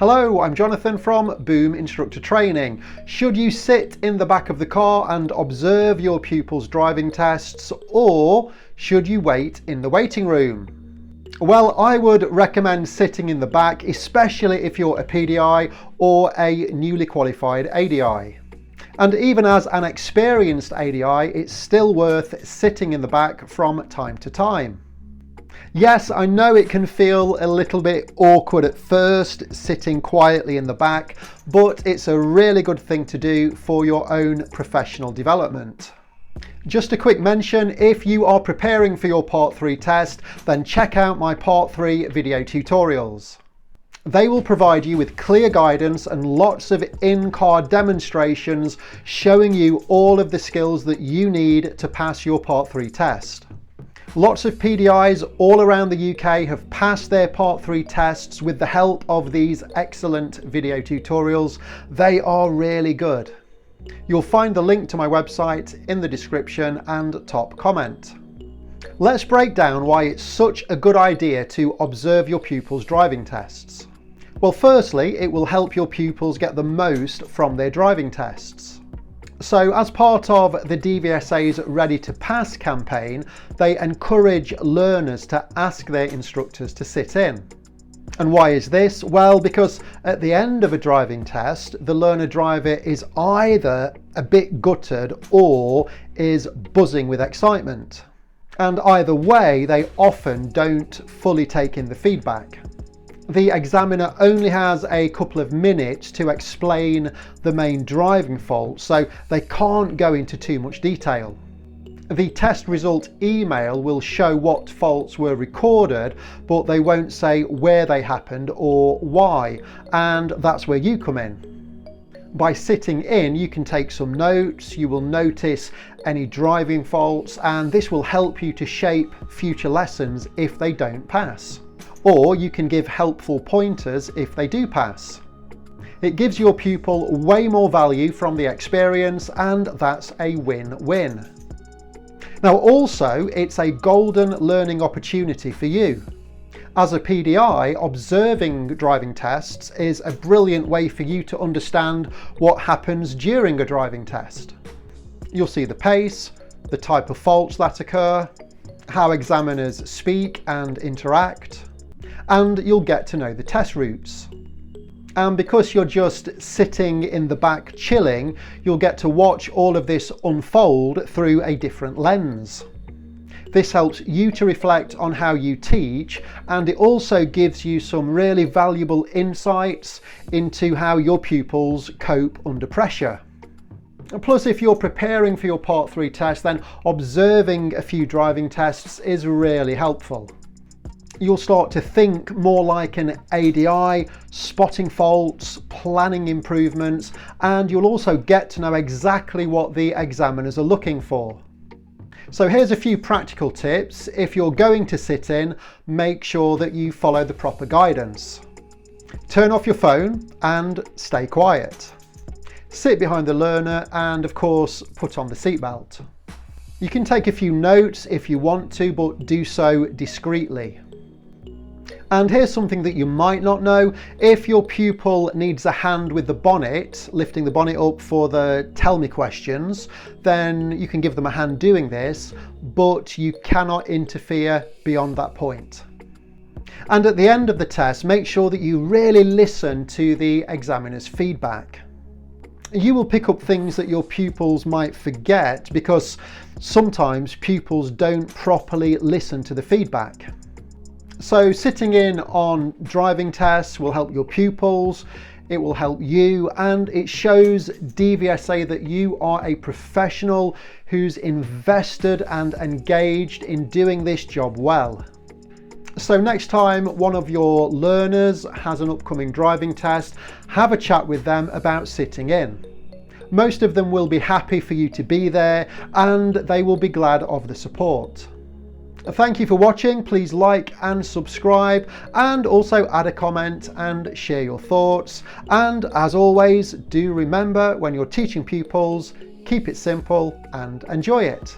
Hello, I'm Jonathan from Boom Instructor Training. Should you sit in the back of the car and observe your pupils' driving tests, or should you wait in the waiting room? Well, I would recommend sitting in the back, especially if you're a PDI or a newly qualified ADI. And even as an experienced ADI, it's still worth sitting in the back from time to time. Yes, I know it can feel a little bit awkward at first, sitting quietly in the back, but it's a really good thing to do for your own professional development. Just a quick mention, if you are preparing for your Part 3 test, then check out my Part 3 video tutorials. They will provide you with clear guidance and lots of in-car demonstrations showing you all of the skills that you need to pass your Part 3 test. Lots of PDIs all around the UK have passed their Part 3 tests with the help of these excellent video tutorials. They are really good. You'll find the link to my website in the description and top comment. Let's break down why it's such a good idea to observe your pupils' driving tests. Well, firstly, it will help your pupils get the most from their driving tests. So as part of the DVSA's Ready to Pass campaign, they encourage learners to ask their instructors to sit in. And why is this? Well, because at the end of a driving test, the learner driver is either a bit gutted or is buzzing with excitement. And either way, they often don't fully take in the feedback. The examiner only has a couple of minutes to explain the main driving fault, so they can't go into too much detail. The test result email will show what faults were recorded, but they won't say where they happened or why, and that's where you come in. By sitting in, you can take some notes, you will notice any driving faults, and this will help you to shape future lessons if they don't pass. Or you can give helpful pointers if they do pass. It gives your pupil way more value from the experience, and that's a win-win. Now also, it's a golden learning opportunity for you. As a PDI, observing driving tests is a brilliant way for you to understand what happens during a driving test. You'll see the pace, the type of faults that occur, how examiners speak and interact, and you'll get to know the test routes. And because you're just sitting in the back chilling, you'll get to watch all of this unfold through a different lens. This helps you to reflect on how you teach, and it also gives you some really valuable insights into how your pupils cope under pressure. Plus, if you're preparing for your Part 3 test, then observing a few driving tests is really helpful. You'll start to think more like an ADI, spotting faults, planning improvements, and you'll also get to know exactly what the examiners are looking for. So here's a few practical tips. If you're going to sit in, make sure that you follow the proper guidance. Turn off your phone and stay quiet. Sit behind the learner and, of course, put on the seatbelt. You can take a few notes if you want to, but do so discreetly. And here's something that you might not know. If your pupil needs a hand with the bonnet, lifting the bonnet up for the tell me questions, then you can give them a hand doing this, but you cannot interfere beyond that point. And at the end of the test, make sure that you really listen to the examiner's feedback. You will pick up things that your pupils might forget because sometimes pupils don't properly listen to the feedback. So sitting in on driving tests will help your pupils, it will help you, and it shows DVSA that you are a professional who's invested and engaged in doing this job well. So next time one of your learners has an upcoming driving test, have a chat with them about sitting in. Most of them will be happy for you to be there, and they will be glad of the support. Thank you for watching. Please like and subscribe, and also add a comment and share your thoughts. And as always, do remember, when you're teaching pupils, keep it simple and enjoy it.